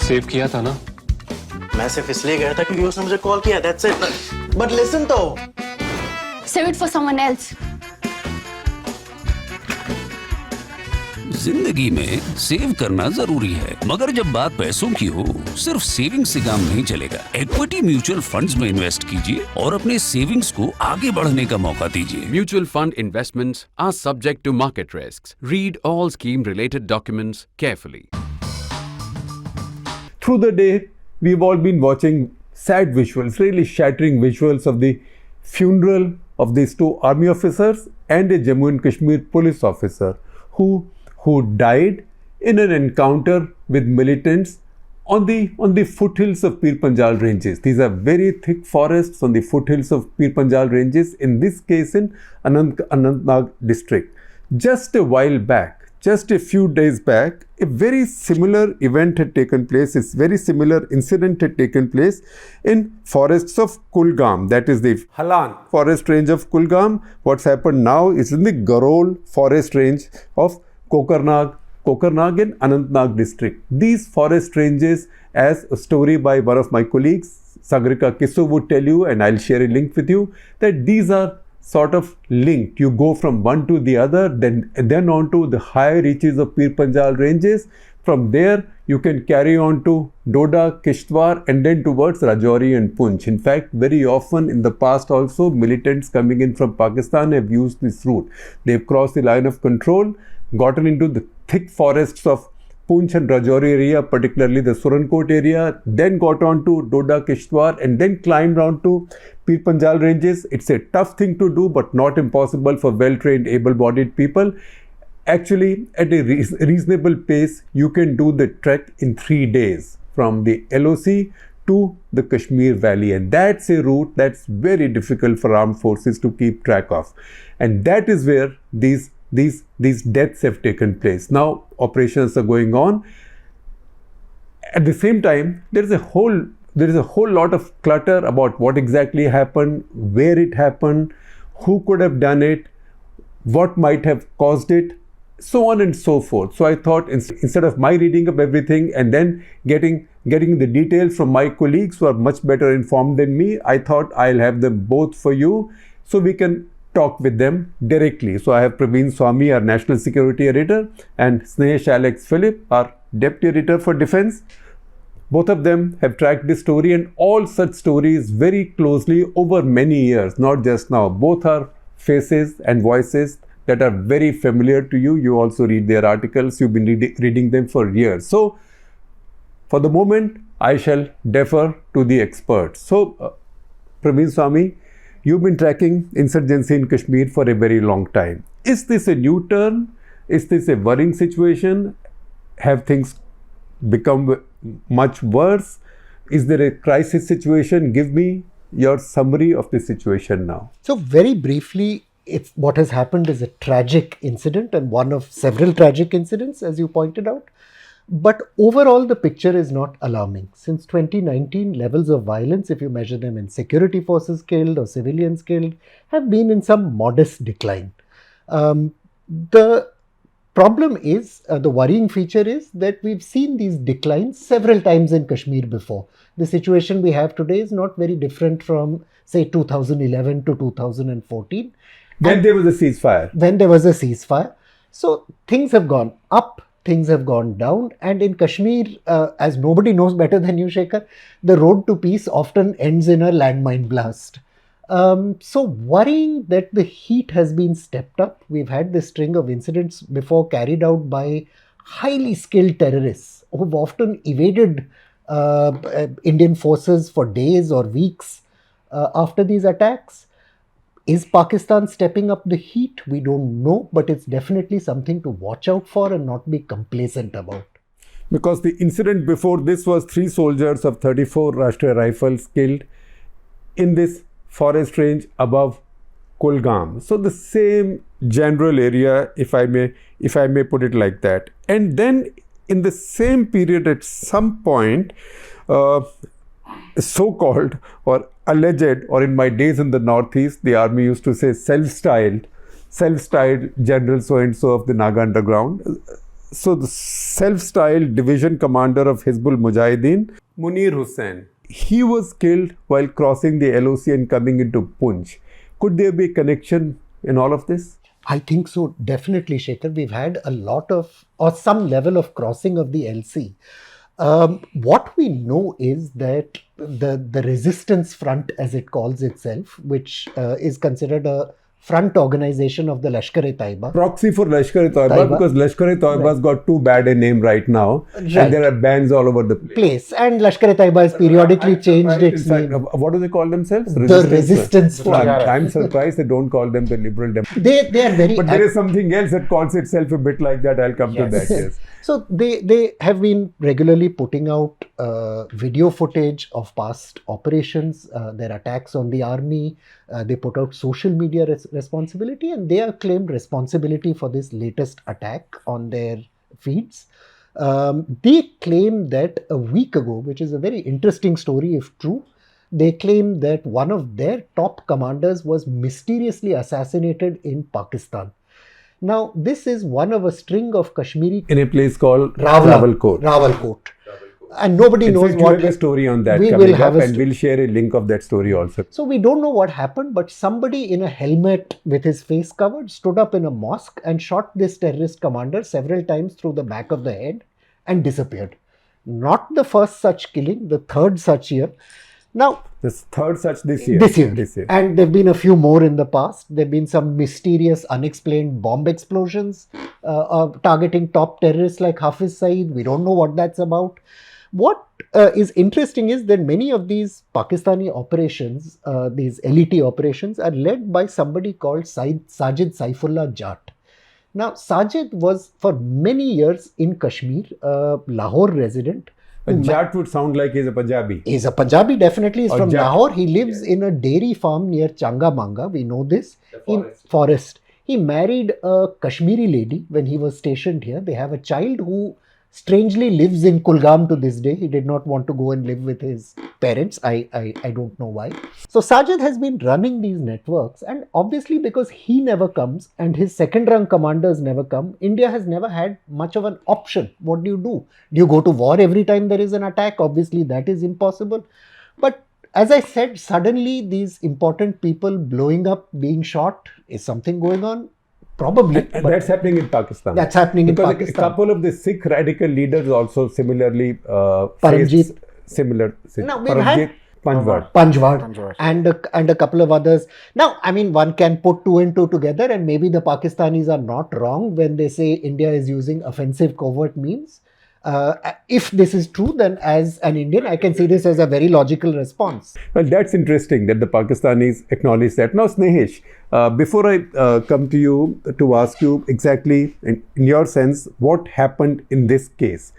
Save किया था ना? मैं सिर्फ इसलिए गया था क्योंकि उसने मुझे कॉल किया, that's it. But listen तो. Save it for someone else. जिंदगी में सेव करना जरूरी है, मगर जब बात पैसों की हो, सिर्फ सेविंग से काम नहीं चलेगा। इक्विटी म्यूचुअल फंड्स में इन्वेस्ट कीजिए और अपने सेविंग्स को आगे बढ़ने का मौका दीजिए। Mutual fund investments are subject to market risks. Read all scheme-related documents carefully. Through the day, we've all been watching sad visuals, really shattering visuals of the funeral of these two army officers and a Jammu and Kashmir police officer who died in an encounter with militants on the foothills of Pir Panjal ranges. These are very thick forests on the foothills of Pir Panjal ranges, in this case in Anantnag district. Just a while back, just a few days back, a very similar event had taken place, a very similar incident had taken place in forests of Kulgam, that is the Halan forest range of Kulgam. What's happened now is in the Garol forest range of Kokarnag in Anantnag district. These forest ranges, as a story by one of my colleagues, Sagarika Kisso, would tell you, and I'll share a link with you, that these are sort of linked. You go from one to the other, then on to the higher reaches of Pir Panjal ranges. From there, you can carry on to Doda, Kishtwar, and then towards Rajouri and Poonch. In fact, very often in the past also, militants coming in from Pakistan have used this route. They've crossed the line of control, gotten into the thick forests of Poonch and Rajouri area, particularly the Surankot area, then got on to Doda, Kishtwar, and then climbed on to Pir Panjal ranges. It's a tough thing to do, but not impossible for well-trained, able-bodied people. Actually, at a reasonable pace, you can do the trek in 3 days from the LOC to the Kashmir Valley, and that's a route that's very difficult for armed forces to keep track of, and that is where these deaths have taken place. Now operations are going on. At the same time, there is a whole lot of clutter about what exactly happened, where it happened, who could have done it, what might have caused it, so on and so forth. So I thought, instead of my reading up everything and then getting the details from my colleagues who are much better informed than me, I thought I'll have them both for you so we can talk with them directly. So I have Praveen Swami, our National Security Editor, and Snehesh Alex Philip, our Deputy Editor for Defense. Both of them have tracked this story and all such stories very closely over many years, not just now. Both are faces and voices that are very familiar to you. You also read their articles. You've been reading them for years. So for the moment, I shall defer to the experts. So Praveen Swami, you've been tracking insurgency in Kashmir for a very long time. Is this a new turn? Is this a worrying situation? Have things become much worse? Is there a crisis situation? Give me your summary of the situation now. So very briefly, what has happened is a tragic incident and one of several tragic incidents, as you pointed out. But overall, the picture is not alarming. Since 2019, levels of violence, if you measure them in security forces killed or civilians killed, have been in some modest decline. The problem is, the worrying feature is that we've seen these declines several times in Kashmir before. The situation we have today is not very different from, say, 2011 to 2014. When there was a ceasefire. So things have gone up. Things have gone down, and in Kashmir, as nobody knows better than you, Shekhar, the road to peace often ends in a landmine blast. So worrying that the heat has been stepped up. We've had this string of incidents before carried out by highly skilled terrorists who've often evaded Indian forces for days or weeks after these attacks. Is Pakistan stepping up the heat? We don't know, but it's definitely something to watch out for and not be complacent about. Because the incident before this was 3 soldiers of 34 Rashtriya Rifles killed in this forest range above Kulgam. So the same general area, if I may put it like that. And then in the same period, at some point, so-called or alleged, or in my days in the Northeast, the army used to say self-styled general so-and-so of the Naga underground, So the self-styled division commander of Hizbul Mujahideen, Munir Hussain, he was killed while crossing the LOC and coming into Punch. Could there be a connection in all of this? I think so, definitely, Shekhar. We've had a lot of, or some level of crossing of the LC. What we know is that the resistance front, as it calls itself, which is considered a front organization of the Lashkar-e-Taiba. Proxy for Lashkar-e-Taiba, because Lashkar-e-Taiba has got too bad a name right now, and there are bands all over the place. And Lashkar-e-Taiba has periodically changed its name. What do they call themselves? The Resistance Front. I'm surprised they don't call them the Liberal Democrats. They are very. But there is something else that calls itself a bit like that. I'll come to that. Yes. So they have been regularly putting out video footage of past operations, their attacks on the army. They put out social media responsibility, and they have claimed responsibility for this latest attack on their feeds. They claim that a week ago, which is a very interesting story if true, they claim that one of their top commanders was mysteriously assassinated in Pakistan. Now, this is one of a string of Kashmiri... In a place called Rawalkot. Rawalkot. And nobody knows what... We have a story on that we coming will have up, and we'll share a link of that story also. So we don't know what happened, but somebody in a helmet with his face covered stood up in a mosque and shot this terrorist commander several times through the back of the head and disappeared. Not the first such killing, the third such year. Now, this third such this year. This year. And there have been a few more in the past. There have been some mysterious, unexplained bomb explosions targeting top terrorists like Hafiz Saeed. We don't know what that's about. What is interesting is that many of these Pakistani operations, these LET operations, are led by somebody called Sajid Saifullah Jat. Now, Sajid was for many years in Kashmir, a Lahore resident. Jat would sound like he's a Punjabi. He's a Punjabi, definitely. He's from Lahore. He lives in a dairy farm near Changamanga. We know this. In forest. He married a Kashmiri lady when he was stationed here. They have a child who strangely lives in Kulgam to this day. He did not want to go and live with his parents. I don't know why. So Sajid has been running these networks, and obviously because he never comes and his second rank commanders never come, India has never had much of an option. What do? Do you go to war every time there is an attack? Obviously that is impossible. But as I said, suddenly these important people blowing up, being shot, is something going on? Probably. And that's happening in Pakistan. That's happening in Pakistan. Because a couple of the Sikh radical leaders also similarly Paramjit. Similar. Now, we've had Panjwad. And a couple of others. Now, I mean, one can put two and two together, and maybe the Pakistanis are not wrong when they say India is using offensive covert means. If this is true, then as an Indian, I can see this as a very logical response. Well, that's interesting that the Pakistanis acknowledge that. Now, Snehesh, before I come to you to ask you exactly, in your sense, what happened in this case.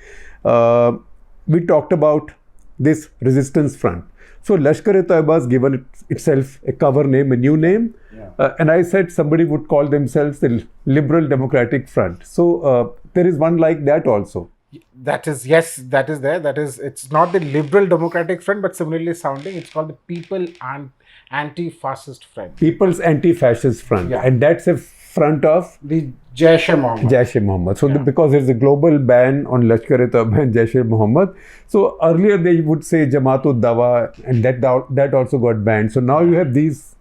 We talked about this resistance front. So, Lashkar-e-Taiba has given itself a cover name, a new name. Yeah. And I said somebody would call themselves the Liberal Democratic Front. So, there is one like that also. That is, yes, that is there. That is, it's not the Liberal Democratic Front, but similarly sounding, it's called the People and Anti-Fascist Front. People's Anti-Fascist Front. Yeah. And that's a front of the Jaish-e-Mohammed. Jaish-e-Mohammed. So, because there's a global ban on Lashkar-e-Taiba and Jaish-e-Mohammed. So, earlier they would say Jamaat-ud-Dawa, and that also got banned. So, now you have these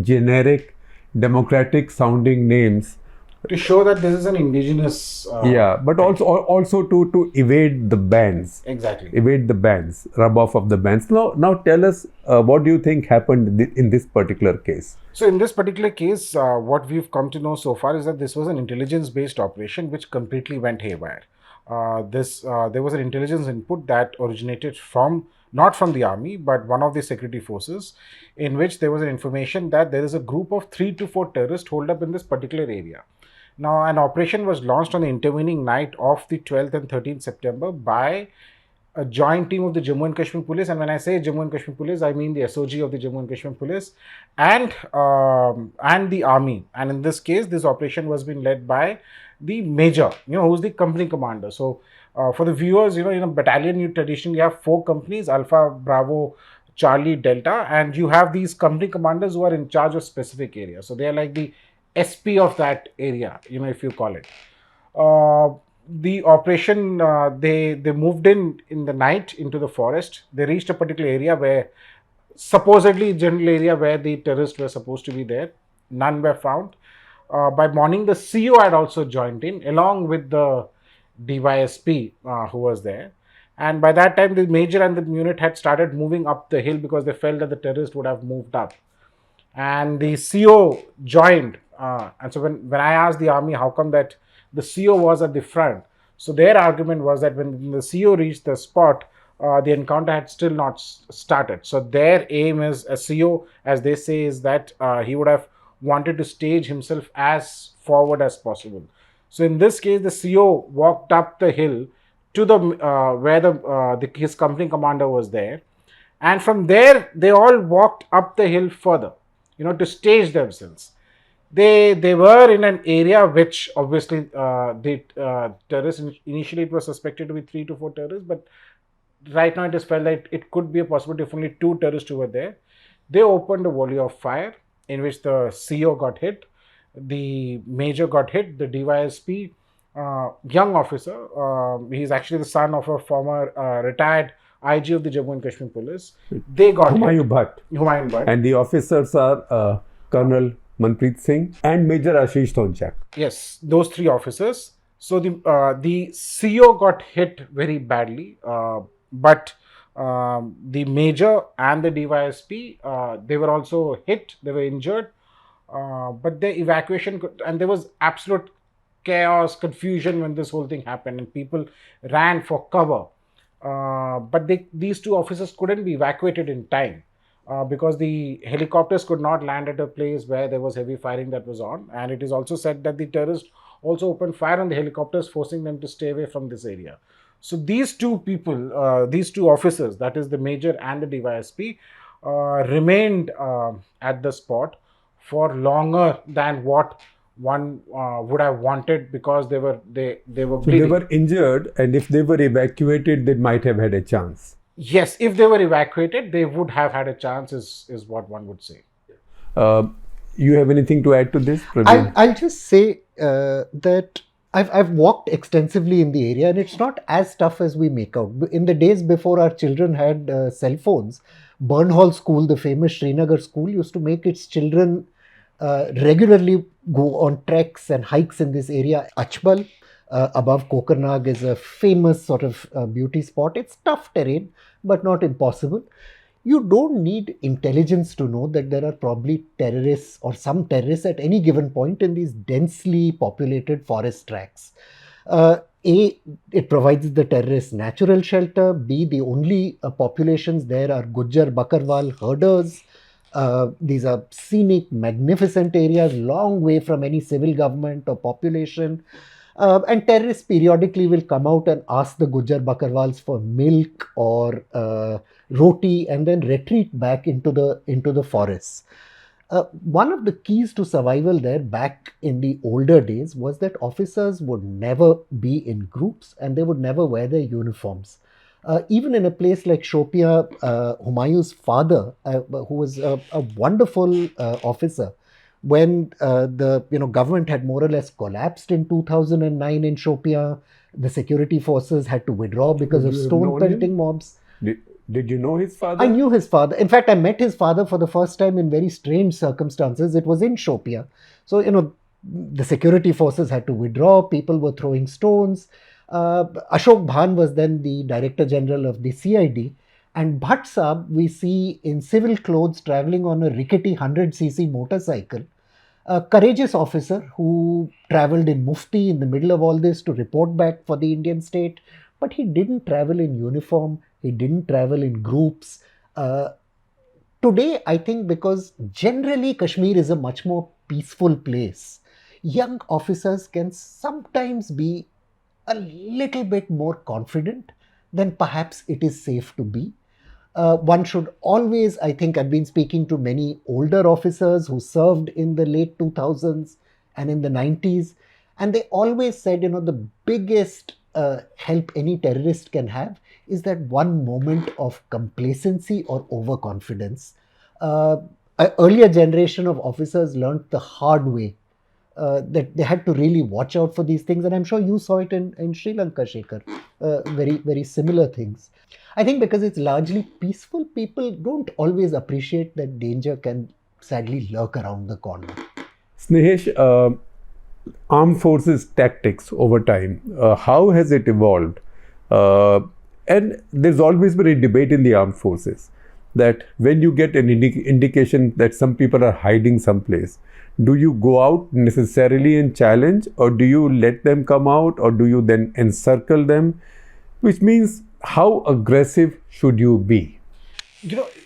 generic democratic sounding names. To show that this is an indigenous... but also to evade the bans. Exactly. Evade the bans, rub off of the bans. Now tell us, what do you think happened in this particular case? So in this particular case, what we've come to know so far is that this was an intelligence-based operation which completely went haywire. There was an intelligence input that originated not from the army, but one of the security forces, in which there was an information that there is a group of 3 to 4 terrorists holed up in this particular area. Now, an operation was launched on the intervening night of the 12th and 13th September by a joint team of the Jammu and Kashmir Police. And when I say Jammu and Kashmir Police, I mean the SOG of the Jammu and Kashmir Police and the army. And in this case, this operation was being led by the major, who's the company commander. So, for the viewers, in a battalion, you traditionally have 4 companies, Alpha, Bravo, Charlie, Delta, and you have these company commanders who are in charge of specific areas. So, they are like the SP of that area, if you call it. the operation, they moved in the night into the forest. They reached a particular area where supposedly general area where the terrorists were supposed to be there. None were found. By morning, the CO had also joined in along with the DYSP who was there. And by that time, the major and the unit had started moving up the hill because they felt that the terrorists would have moved up. And the CO joined. And so when I asked the army how come that the CO was at the front, so their argument was that when the CO reached the spot, the encounter had still not started. So their aim is, a CO, as they say, is that he would have wanted to stage himself as forward as possible. So in this case, the CO walked up the hill to the where his company commander was there, and from there they all walked up the hill further, to stage themselves. They were in an area which obviously the terrorists, initially it was suspected to be 3 to 4 terrorists, but right now it is felt that it could be a possibility if only 2 terrorists who were there. They opened a volley of fire in which the CO got hit, the major got hit, the DYSP, young officer, he's actually the son of a former retired IG of the Jammu and Kashmir police. They got Humayun Bhatt. Humayun Bhatt. And the officers are Colonel Manpreet Singh and Major Ashish Tonchak. Yes, those 3 officers. So the CO got hit very badly, but the major and the DYSP, they were also hit, they were injured, but the evacuation and there was absolute chaos, confusion when this whole thing happened, and people ran for cover. But these 2 officers couldn't be evacuated in time because the helicopters could not land at a place where there was heavy firing that was on, and it is also said that the terrorists also opened fire on the helicopters, forcing them to stay away from this area. So these 2 people, these 2 officers, that is the major and the DYSP, remained at the spot for longer than what one would have wanted, because they were So bleeding. they were injured, and if they were evacuated, they might have had a chance. Yes, if they were evacuated, they would have had a chance, is what one would say. You have anything to add to this, Praveen? I'll just say that I've walked extensively in the area, and it's not as tough as we make out. In the days before our children had cell phones, Burnhall School, the famous Srinagar school, used to make its children regularly go on treks and hikes in this area. Achbal, above Kokarnag, is a famous sort of beauty spot. It's tough terrain, but not impossible. You don't need intelligence to know that there are probably terrorists or some terrorists at any given point in these densely populated forest tracts. A, it provides the terrorists natural shelter. B, the only populations there are Gujjar Bakarwal herders. These are scenic, magnificent areas, long way from any civil government or population. And terrorists periodically will come out and ask the Gujjar Bakarwals for milk or roti, and then retreat back into the forests. One of the keys to survival there back in the older days was that officers would never be in groups and they would never wear their uniforms. Even in a place like Shopian, Humayun's father, who was a wonderful officer, when the government had more or less collapsed in 2009 in Shopian, the security forces had to withdraw because of stone pelting mobs. Did you know his father? I knew his father. In fact, I met his father for the first time in very strange circumstances. It was in Shopian. So, the security forces had to withdraw. People were throwing stones. Ashok Bhan was then the Director General of the CID. And Bhatt Saab, we see in civil clothes traveling on a rickety 100cc motorcycle. A courageous officer who travelled in Mufti in the middle of all this to report back for the Indian state. But he didn't travel in uniform. He didn't travel in groups. Today, I think because generally Kashmir is a much more peaceful place, young officers can sometimes be a little bit more confident than perhaps it is safe to be. One should always, I think I've been speaking to many older officers who served in the late 2000s and in the 90s, and they always said, the biggest help any terrorist can have is that one moment of complacency or overconfidence. An earlier generation of officers learnt the hard way that they had to really watch out for these things. And I'm sure you saw it in Sri Lanka, Shekhar. Very, very similar things. I think because it's largely peaceful, people don't always appreciate that danger can sadly lurk around the corner. Snehesh, armed forces tactics over time, how has it evolved? And there's always been a debate in the armed forces that when you get an indication that some people are hiding someplace, do you go out necessarily and challenge, or do you let them come out, or do you then encircle them? Which means, how aggressive should you be?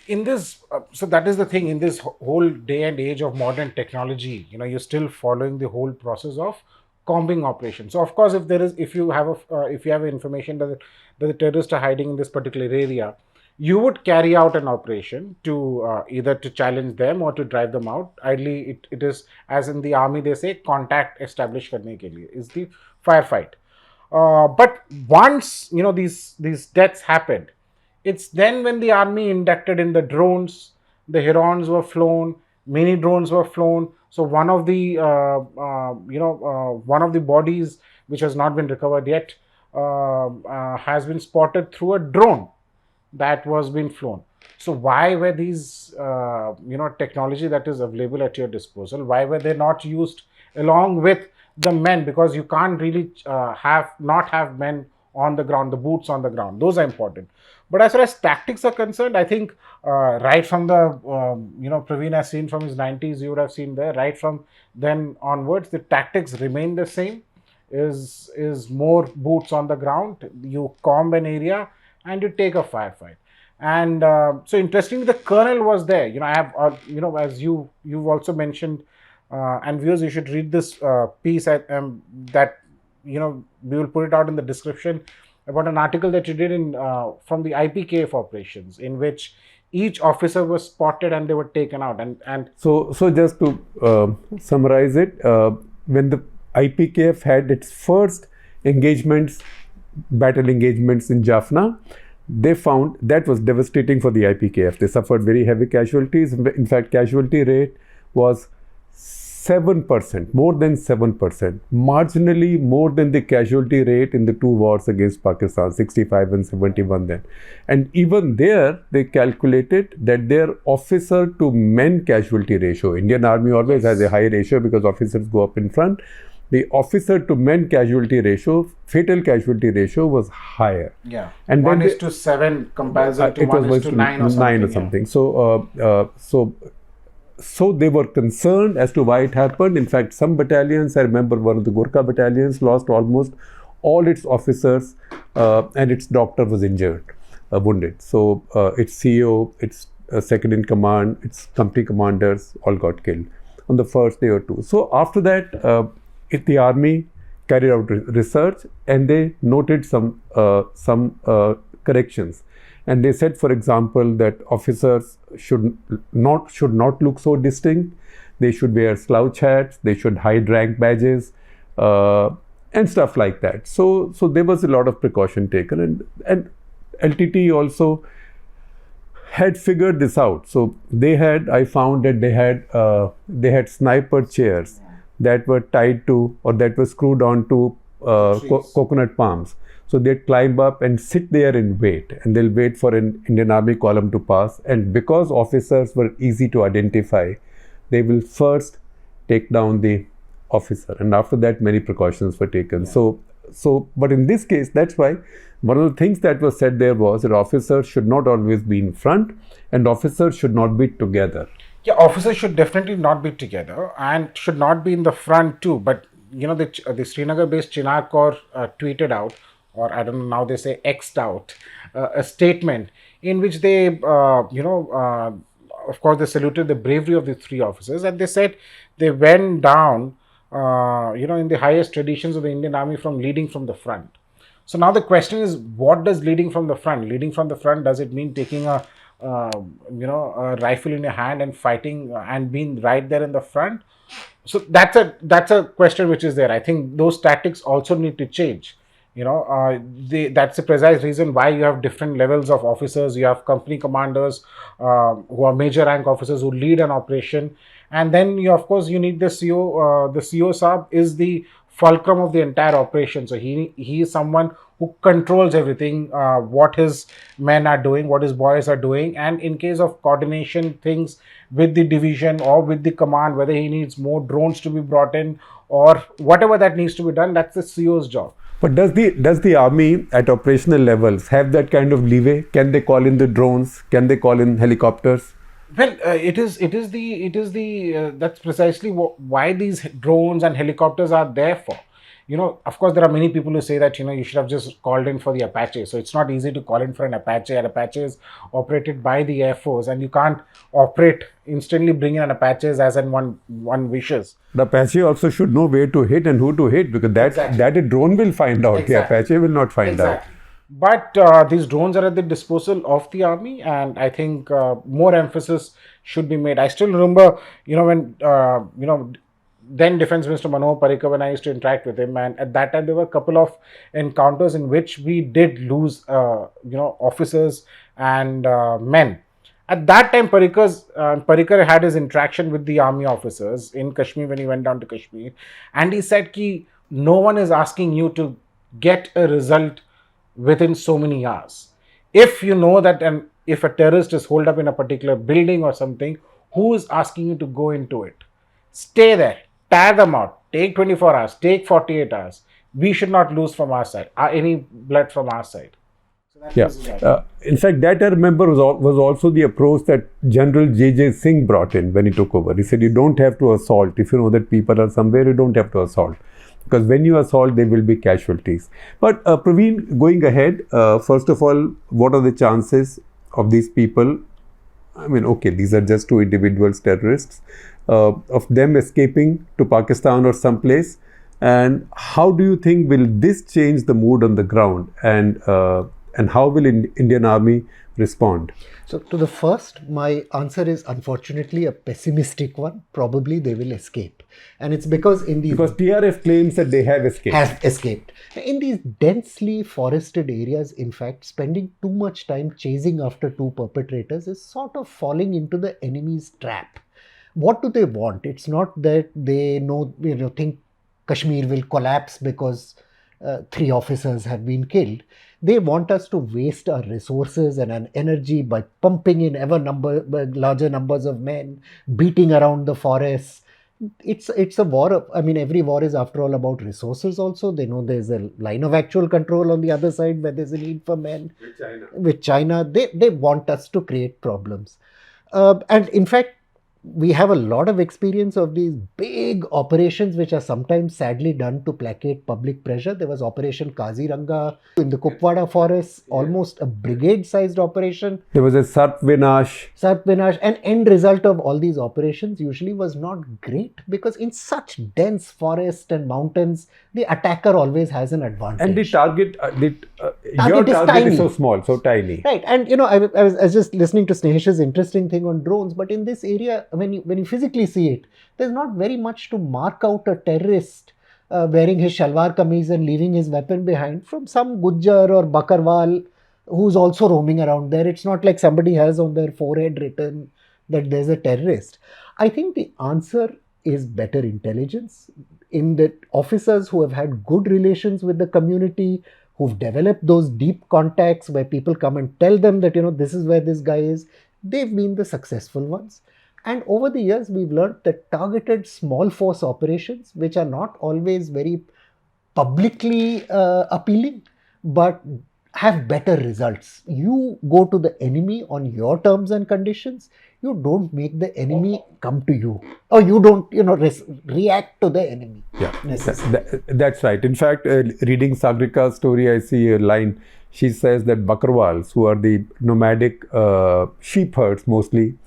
In this, so that is the thing, in this whole day and age of modern technology, you're still following the whole process of combing operation. So of course, if you have information that the terrorists are hiding in this particular area, you would carry out an operation to either to challenge them or to drive them out. Ideally, it is, as in the army they say, contact establish karne ke liye is the firefight. But once these deaths happened, it's then when the army inducted in the drones. The Herons were flown, many drones were flown. So one of the bodies which has not been recovered yet has been spotted through a drone that was being flown. So why were these technology that is available at your disposal, why were they not used along with the men? Because you can't really not have men on the ground, the boots on the ground. Those are important. But as far as tactics are concerned, I think right from the Praveen has seen from his 90s, you would have seen there, right from then onwards, the tactics remain the same. Is more boots on the ground. You comb an area and you take a firefight. And so interestingly, the colonel was there. I have as you've also mentioned, and viewers, you should read this piece that we will put it out in the description, about an article that you did in from the IPKF operations, in which each officer was spotted and they were taken out. And so just to summarize it, when the IPKF had its first battle engagements in Jaffna, they found that was devastating for the IPKF. They suffered very heavy casualties. In fact, casualty rate was 7%, more than 7%, marginally more than the casualty rate in the two wars against Pakistan, 65 and 71 then. And even there, they calculated that their officer to men casualty ratio, Indian Army always has a high ratio because officers go up in front. The officer to men casualty ratio, fatal casualty ratio was higher. Yeah, and 1:7 comparison to 1:9 or something. So they were concerned as to why it happened. In fact, some battalions, I remember one of the Gurkha battalions lost almost all its officers and its doctor was injured, wounded. So its CEO, its second in command, its company commanders all got killed on the first day or two. So after that, the army carried out research and they noted some corrections. And they said, for example, that officers should not look so distinct. They should wear slouch hats. They should hide rank badges and stuff like that. So there was a lot of precaution taken, and LTT also had figured this out. So I found that they had sniper chairs that were tied to, or that were screwed onto coconut palms. So they'd climb up and sit there and wait, and they'll wait for an Indian Army column to pass. And because officers were easy to identify, they will first take down the officer, and after that many precautions were taken. Yeah. But in this case, that's why one of the things that was said there was that officers should not always be in front, and officers should not be together. Yeah, officers should definitely not be together and should not be in the front too. But the Srinagar-based Chinar Corps tweeted out, or I don't know, now they say X'd out, a statement in which they, of course, they saluted the bravery of the three officers, and they said they went down, in the highest traditions of the Indian Army from leading from the front. So now the question is, what does leading from the front? Leading from the front, does it mean taking a rifle in your hand and fighting and being right there in the front? So that's a question which is there. I think those tactics also need to change. That's the precise reason why you have different levels of officers. You have company commanders who are major rank officers who lead an operation, and then you, of course, you need the CO. The CO Saab is the fulcrum of the entire operation. So he is someone who controls everything, what his men are doing, what his boys are doing, and in case of coordination things with the division or with the command, whether he needs more drones to be brought in or whatever that needs to be done, that's the CO's job. But does the army at operational levels have that kind of leeway? Can they call in the drones? Can they call in helicopters? Well, that's precisely why these drones and helicopters are there for. Of course, there are many people who say that you should have just called in for the Apache. So it's not easy to call in for an Apache. An Apache is operated by the Air Force, and you can't operate instantly, bring in an Apaches as and one wishes. The Apache also should know where to hit and who to hit, because that a drone will find out. Exactly. The Apache will not find out. But these drones are at the disposal of the army, and I think more emphasis should be made. I still remember, when then Defense Minister Manohar Parrikar, when I used to interact with him, and at that time there were a couple of encounters in which we did lose, officers and men. At that time, Parrikar had his interaction with the army officers in Kashmir when he went down to Kashmir, and he said ki no one is asking you to get a result within so many hours. If you know that, and if a terrorist is holed up in a particular building or something, who is asking you to go into it? Stay there, tire them out, take 24 hours, take 48 hours. We should not lose from our side, any blood from our side. Yeah. In fact, that I remember was also the approach that General J.J. Singh brought in when he took over. He said, you don't have to assault. If you know that people are somewhere, you don't have to assault. Because when you assault, there will be casualties. But Praveen, going ahead, first of all, what are the chances of these people? I mean, okay, these are just two individuals, terrorists, of them escaping to Pakistan or someplace. And how do you think will this change the mood on the ground? And how will Indian Army respond? So to the first, my answer is unfortunately a pessimistic one. Probably they will escape. And it's because TRF claims that they have escaped. In these densely forested areas, in fact, spending too much time chasing after two perpetrators is sort of falling into the enemy's trap. What do they want? It's not that they think Kashmir will collapse because 3 officers have been killed. They want us to waste our resources and our energy by pumping in larger numbers of men, beating around the forests. It's a war. Every war is after all about resources also. They know there's a line of actual control on the other side where there's a need for men. With China, they want us to create problems. And in fact, we have a lot of experience of these big operations which are sometimes sadly done to placate public pressure. There was Operation Kaziranga in the Kupwara forests, almost a brigade-sized operation. There was a Sarp Vinash. And end result of all these operations usually was not great, because in such dense forest and mountains, the attacker always has an advantage. And the target, your is target tiny. is so small, so tiny. Right. And I was just listening to Snehesh's interesting thing on drones, but in this area, when you physically see it, there's not very much to mark out a terrorist wearing his shalwar kameez and leaving his weapon behind from some Gujjar or Bakarwal who's also roaming around there. It's not like somebody has on their forehead written that there's a terrorist. I think the answer is better intelligence, in that officers who have had good relations with the community, who've developed those deep contacts where people come and tell them that, this is where this guy is, they've been the successful ones. And over the years, we've learned that targeted small force operations, which are not always very publicly appealing, but have better results. You go to the enemy on your terms and conditions. You don't make the enemy come to you, or you don't, react to the enemy. Yeah, that's right. In fact, reading Sagrika's story, I see a line. She says that Bakarwals, who are the nomadic sheep herds mostly,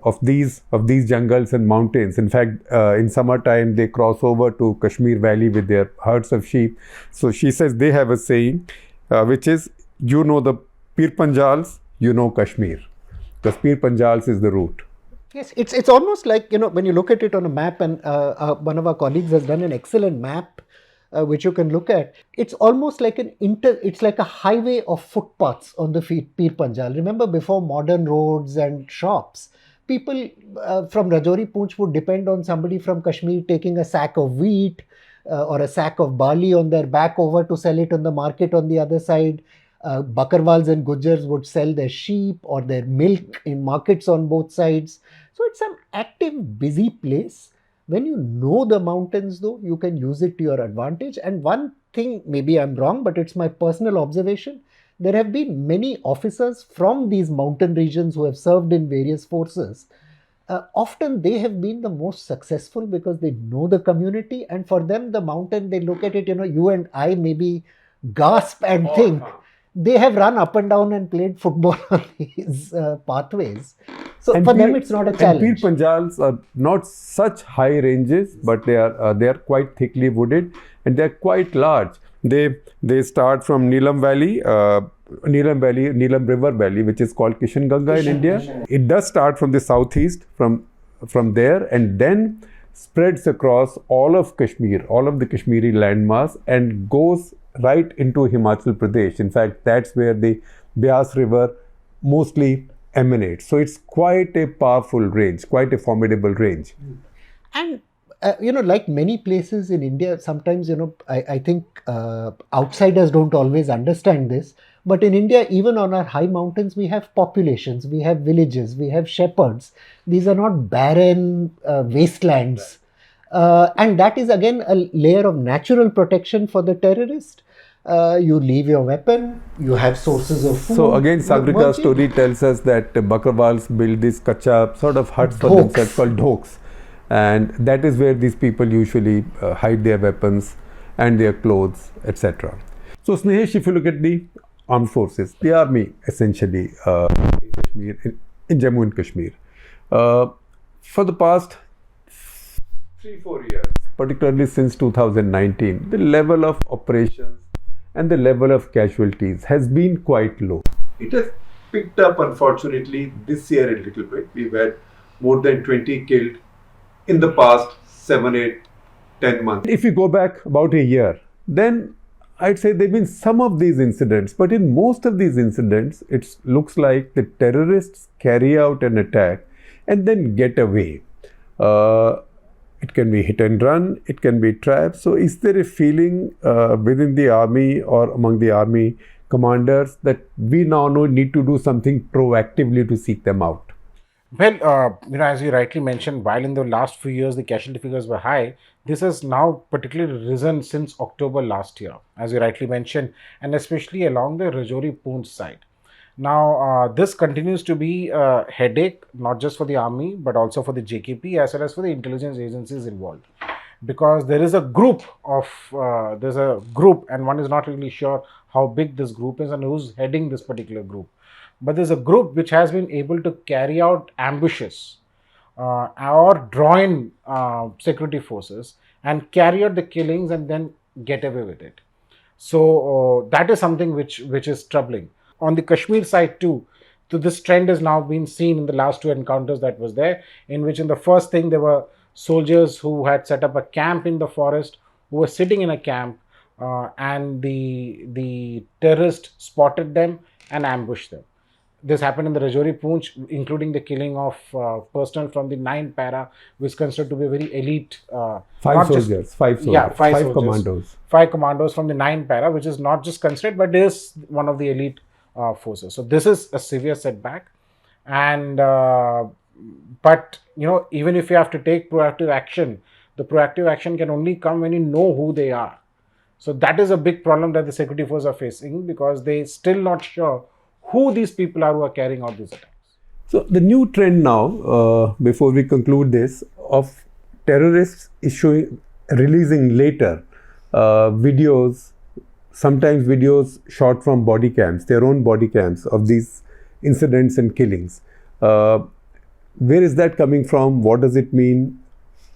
of these jungles and mountains. In fact, in summertime, they cross over to Kashmir Valley with their herds of sheep. So she says they have a saying, which is, the Pir Panjals, Kashmir. Because Pir Panjals is the route. Yes, it's almost like, when you look at it on a map, and one of our colleagues has done an excellent map, which you can look at. It's almost like it's like a highway of footpaths on the Pir Panjal. Remember, before modern roads and shops, people from Rajouri Poonch would depend on somebody from Kashmir taking a sack of wheat or a sack of barley on their back over to sell it on the market on the other side. Bakarwals and Gujars would sell their sheep or their milk in markets on both sides. So it's an active, busy place. When you know the mountains, though, you can use it to your advantage. And one thing, maybe I'm wrong, but it's my personal observation. There have been many officers from these mountain regions who have served in various forces. Often they have been the most successful because they know the community, and for them, the mountain, they look at it, you and I maybe gasp and think. They have run up and down and played football on these pathways. So for them, it's not a challenge. And Pir Panjals are not such high ranges, but they are quite thickly wooded and they are quite large. They start from Neelam River Valley, which is called Kishanganga in India. It does start from the southeast, from there, and then spreads across all of Kashmir, all of the Kashmiri landmass, and goes right into Himachal Pradesh. In fact, that's where the Beas River mostly emanates. So it's quite a powerful range, quite a formidable range. And like many places in India, sometimes, I think outsiders don't always understand this. But in India, even on our high mountains, we have populations, we have villages, we have shepherds. These are not barren wastelands. And that is again a layer of natural protection for the terrorist. You leave your weapon, you have sources of food. So again, Sagrika's story tells us that Bakarwals build these kacha sort of huts for themselves called dhoks. And that is where these people usually hide their weapons and their clothes, etc. So Snehesh, if you look at the armed forces, the army essentially in Kashmir, in Jammu and Kashmir, for the past 3-4 years, particularly since 2019, the level of operations and the level of casualties has been quite low. It has picked up, unfortunately, this year a little bit. We've had more than 20 killed in the past 7, 8, 10 months. If you go back about a year, then I'd say there have been some of these incidents, but in most of these incidents, it looks like the terrorists carry out an attack and then get away. It can be hit and run, it can be traps. So is there a feeling within the army or among the army commanders that we now need to do something proactively to seek them out? Well, as you rightly mentioned, while in the last few years the casualty figures were high, this has now particularly risen since October last year, as you rightly mentioned, and especially along the Rajouri Poonch side. Now, this continues to be a headache, not just for the army, but also for the JKP as well as for the intelligence agencies involved. Because there is a group and one is not really sure how big this group is and who's heading this particular group. But there's a group which has been able to carry out ambushes or draw in security forces and carry out the killings and then get away with it. So that is something which is troubling. On the Kashmir side too, so this trend has now been seen in the last 2 encounters that was there, in which in the first thing there were soldiers who had set up a camp in the forest, who were sitting in a camp, and the terrorist spotted them and ambushed them. This happened in the Rajouri Poonch, including the killing of personnel from the 9 para, which is considered to be a very elite. 5 soldiers. 5 commandos. 5 commandos from the 9 para, which is not just considered, but is one of the elite forces. So this is a severe setback, and but even if you have to take proactive action, the proactive action can only come when you know who they are. So that is a big problem that the security forces are facing, because they still not sure who these people are who are carrying out these attacks. So the new trend now, before we conclude this, of terrorists releasing later videos, sometimes videos shot from body cams, their own body cams of these incidents and killings. Where is that coming from? What does it mean,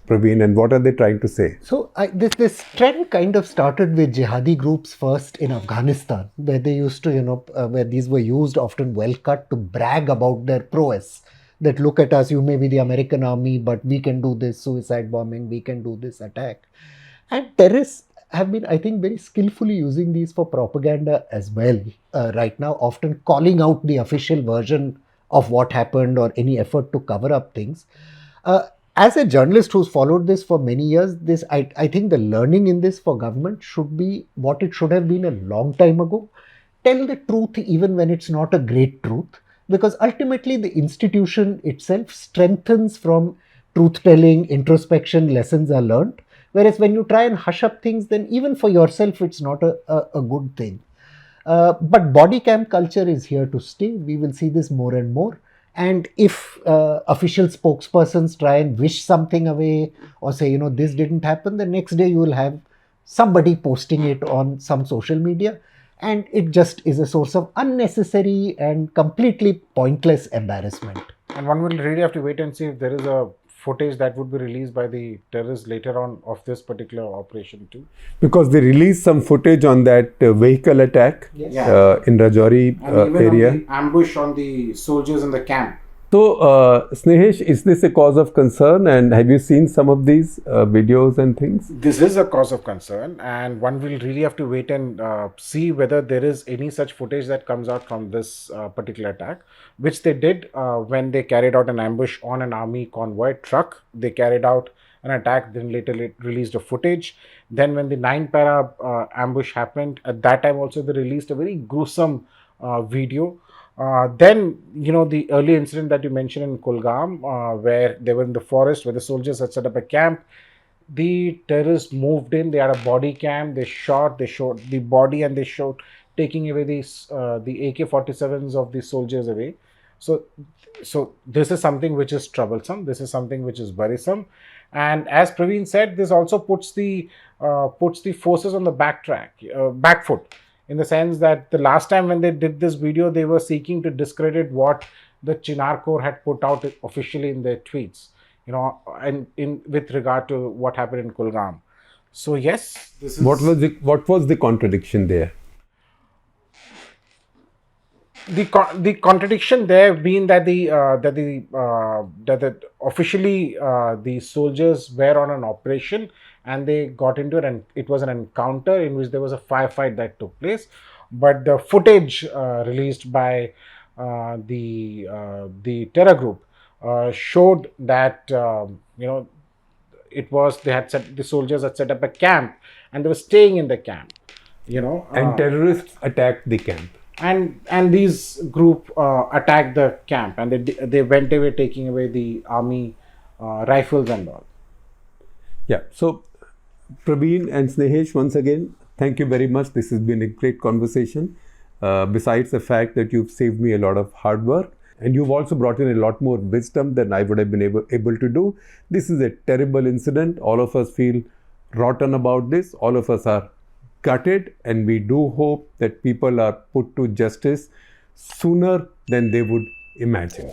Praveen, and what are they trying to say? So this trend kind of started with jihadi groups first in Afghanistan, where they used to, where these were used often well cut to brag about their prowess. That look at us, you may be the American army, but we can do this suicide bombing, we can do this attack. And terrorists have been, I think, very skillfully using these for propaganda as well right now, often calling out the official version of what happened or any effort to cover up things. As a journalist who's followed this for many years, I think the learning in this for government should be what it should have been a long time ago. Tell the truth even when it's not a great truth, because ultimately the institution itself strengthens from truth telling, introspection, lessons are learned. Whereas when you try and hush up things, then even for yourself, it's not a good thing. But body cam culture is here to stay. We will see this more and more. And if official spokespersons try and wish something away or say, this didn't happen, the next day you will have somebody posting it on some social media. And it just is a source of unnecessary and completely pointless embarrassment. And one will really have to wait and see if there is a footage that would be released by the terrorists later on of this particular operation too. Because they released some footage on that vehicle attack in Rajouri area. On the ambush on the soldiers in the camp. So, Snehesh, is this a cause of concern, and have you seen some of these videos and things? This is a cause of concern, and one will really have to wait and see whether there is any such footage that comes out from this particular attack, which they did when they carried out an ambush on an army convoy truck. They carried out an attack, then later released a footage. Then when the 9-para ambush happened, at that time also they released a very gruesome video. Then, the early incident that you mentioned in Kulgam, where they were in the forest, where the soldiers had set up a camp. The terrorists moved in, they had a body cam, they showed the body, and they showed taking away the AK-47s of the soldiers away. So this is something which is troublesome. This is something which is worrisome. And as Praveen said, this also puts the forces on the back foot. In the sense that the last time when they did this video, they were seeking to discredit what the Chinar Corps had put out officially in their tweets, and with regard to what happened in Kulgam. So yes, this is what was the contradiction there? The contradiction there being that officially the soldiers were on an operation and they got into it, and it was an encounter in which there was a firefight that took place. But the footage released by the terror group showed that the soldiers had set up a camp and they were staying in the camp. And terrorists attacked the camp. And these group attacked the camp, and they went away taking away the army rifles and all. Yeah. So, Praveen and Snehesh, once again, thank you very much. This has been a great conversation. Besides the fact that you've saved me a lot of hard work, and you've also brought in a lot more wisdom than I would have been able to do. This is a terrible incident. All of us feel rotten about this. All of us are gutted, and we do hope that people are put to justice sooner than they would imagine.